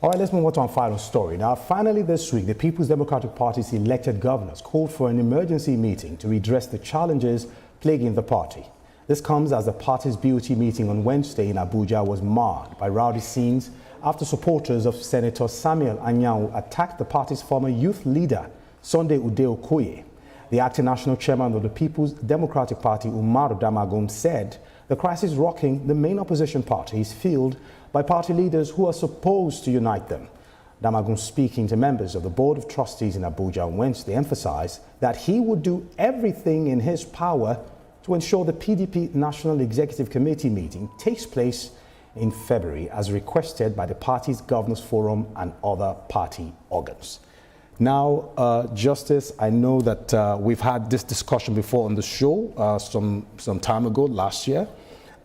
All right, let's move on to our final story. Now, finally this week, the People's Democratic Party's elected governors called for an emergency meeting to redress the challenges plaguing the party. This comes as the party's B.O.T meeting on Wednesday in Abuja was marred by rowdy scenes after supporters of Senator Samuel Anyanwu attacked the party's former youth leader, Sunday Ude Okoye. The acting national chairman of the People's Democratic Party, Umar Damagum, said the crisis rocking the main opposition party is fueled by party leaders who are supposed to unite them. Damagum, speaking to members of the Board of Trustees in Abuja on Wednesday, emphasized that he would do everything in his power to ensure the PDP National Executive Committee meeting takes place in February as requested by the party's Governors Forum and other party organs. Now, Justice, I know that we've had this discussion before on the show some time ago, last year.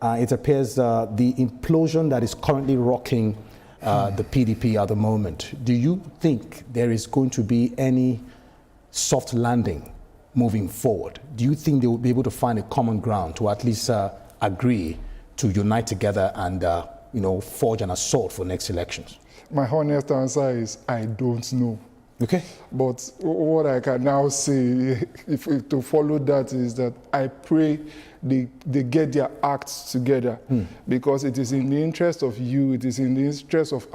It appears the implosion that is currently rocking the PDP at the moment. Do you think there is going to be any soft landing moving forward? Do you think they will be able to find a common ground to at least agree to unite together and forge an assault for next elections? My honest answer is I don't know. Okay. But what I can now say, to follow that, is that I pray they get their acts together, because it is in the interest of you, it is in the interest of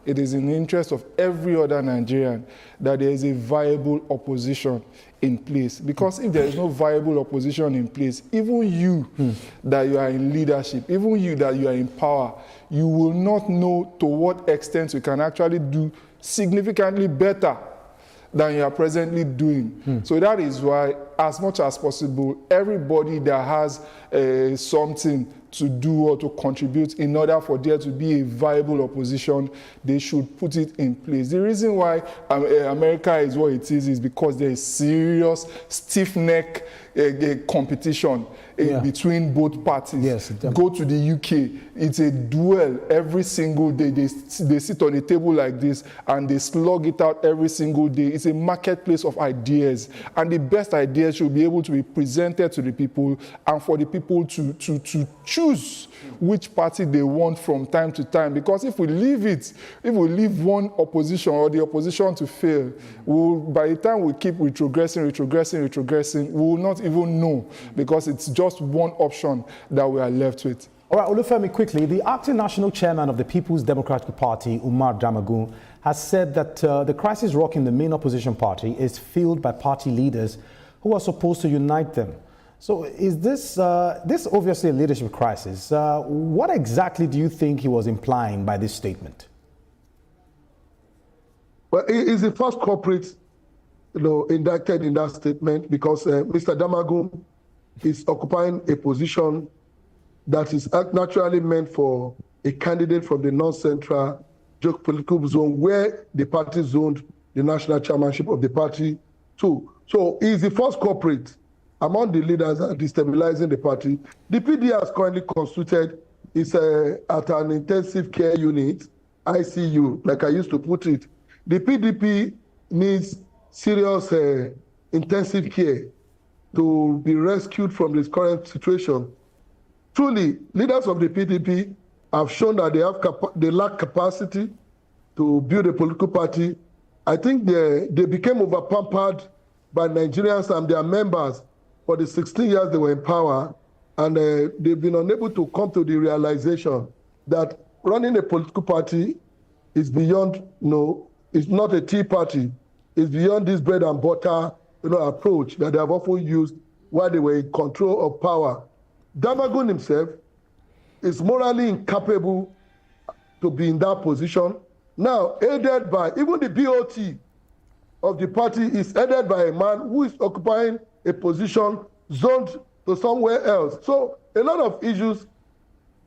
it is in the interest of every other Nigerian that there is a viable opposition in place. Because if there is no viable opposition in place, even you that you are in leadership, even you that you are in power, you will not know to what extent you can actually do significantly better than you are presently doing. So that is why, as much as possible, everybody that has something to do or to contribute in order for there to be a viable opposition, they should put it in place. The reason why America is what it is because there is serious stiff-neck competition between both parties. Yes, go to the UK, it's a duel every single day. They sit on a table like this and they slug it out every single day. It's a marketplace of ideas, and the best ideas should be able to be presented to the people and for the people to choose which party they want from time to time. Because if we leave one opposition or the opposition to fail, by the time we keep retrogressing, we will not even know, because it's just one option that we are left with. All right, Olufemi, quickly, the acting national chairman of the People's Democratic Party, Umar Damagum, has said that the crisis rocking the main opposition party is fueled by party leaders who are supposed to unite them. So is this obviously a leadership crisis? What exactly do you think he was implying by this statement? Well, he is the first corporate, indicted in that statement, because Mr. Damagum is occupying a position that is naturally meant for a candidate from the North-Central geopolitical zone, where the party zoned the national chairmanship of the party too. So he is the first corporate among the leaders that are destabilizing the party. The PD has currently constituted is at an intensive care unit, ICU, like I used to put it. The PDP needs serious intensive care to be rescued from this current situation. Truly, leaders of the PDP have shown that they lack capacity to build a political party. I think they became over-pampered by Nigerians and their members for the 16 years they were in power, and they've been unable to come to the realization that running a political party is beyond, it's not a tea party. It's beyond this bread and butter, approach that they have often used while they were in control of power. Damagum himself is morally incapable to be in that position. Now, aided by, even the B.O.T of the party is headed by a man who is occupying a position zoned to somewhere else. So a lot of issues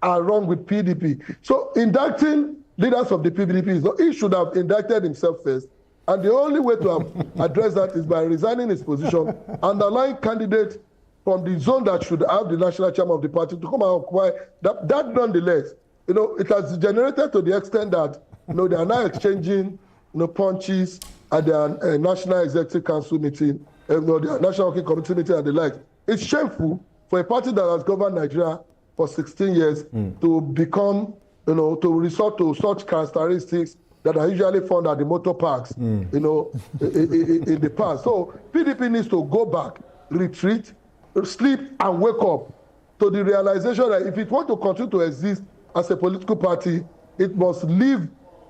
are wrong with PDP. So indicting leaders of the PDP, he should have indicted himself first. And the only way to have addressed that is by resigning his position and allowing candidates from the zone that should have the national chairman of the party to come and occupy that nonetheless. It has degenerated to the extent that they are now exchanging punches at the National Executive Council meeting, the National Working Committee meeting and the like. It's shameful for a party that has governed Nigeria for 16 years to become, to resort to such characteristics that are usually found at the motor parks, you know, in the past. So PDP needs to go back, retreat, sleep, and wake up to the realization that if it wants to continue to exist as a political party, it must leave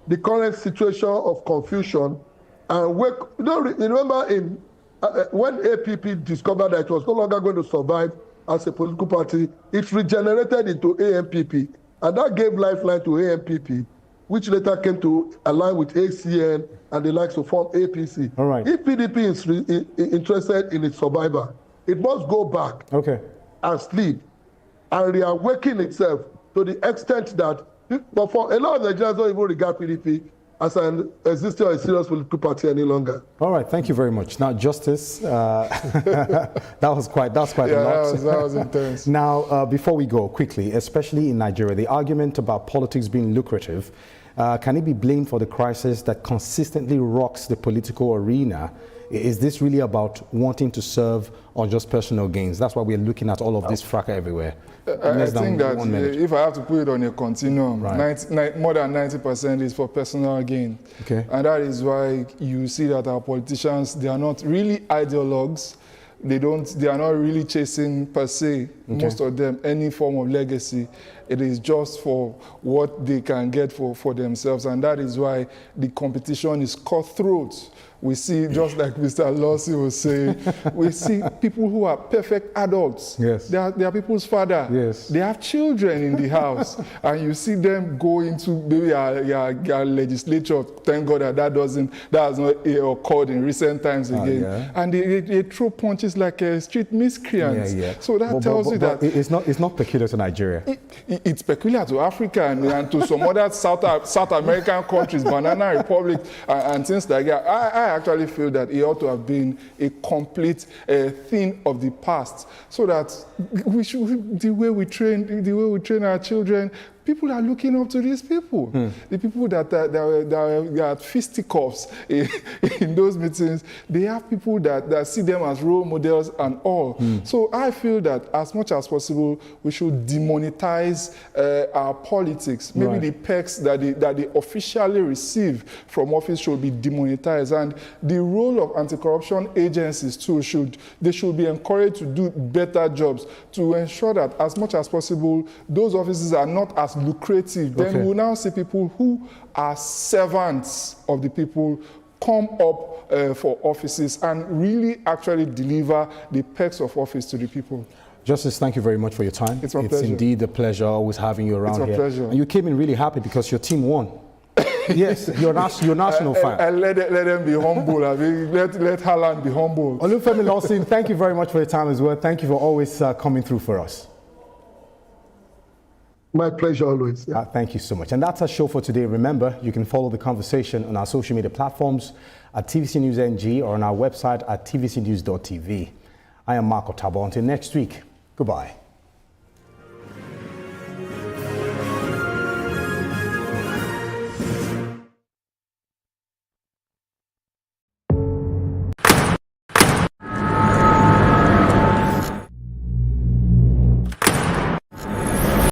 the current situation of confusion and wake. You know, remember when APP discovered that it was no longer going to survive as a political party, it regenerated into AMPP, and that gave lifeline to AMPP, which later came to align with ACN and the likes to form APC. All right. If PDP is interested in its survival, it must go back and sleep and reawaken itself to the extent that, but for a lot of Nigerians don't even regard PDP as an existing or a serious political party any longer. All right, thank you very much. Now, Justice, that was quite a lot. That was intense. Now, before we go, quickly, especially in Nigeria, the argument about politics being lucrative, can it be blamed for the crisis that consistently rocks the political arena? Is this really about wanting to serve or just personal gains? That's why we're looking at all of this fracas everywhere. I think that if I have to put it on a continuum, more than 90% is for personal gain. Okay. And that is why you see that our politicians, they are not really ideologues. They are not really chasing per se, most of them, any form of legacy. It is just for what they can get for themselves. And that is why the competition is cutthroat. We see, just like Mr. Lossi was saying, we see people who are perfect adults. Yes. They are people's father. Yes. They have children in the house. And you see them go into maybe our legislature. Thank God that has not occurred in recent times again. And they throw punches like street miscreants. So that tells you that it's not peculiar to Nigeria. It's peculiar to Africa and to some other South American countries, Banana Republic and things like that. I actually feel that it ought to have been a complete thing of the past, so that the way we train our children. People are looking up to these people. The people that are at fisticuffs in those meetings, they have people that see them as role models and all. So I feel that as much as possible, we should demonetize our politics. Maybe the perks that they officially receive from office should be demonetized. And the role of anti-corruption agencies too should be encouraged to do better jobs to ensure that as much as possible, those offices are not as lucrative. Then we will now see people who are servants of the people come up for offices and really actually deliver the perks of office to the people. Justice, thank you very much for your time. It's my pleasure. It's indeed a pleasure always having you around here. It's a pleasure. And you came in really happy because your team won. Yes, you're a national fan. And let them be humble. I mean, let Haaland be humble. Olufemi Lawson, thank you very much for your time as well. Thank you for always coming through for us. My pleasure always. Thank you so much. And that's our show for today. Remember, you can follow the conversation on our social media platforms at TVC News NG or on our website at tvcnews.tv. I am Marco Tabo. Until next week, goodbye.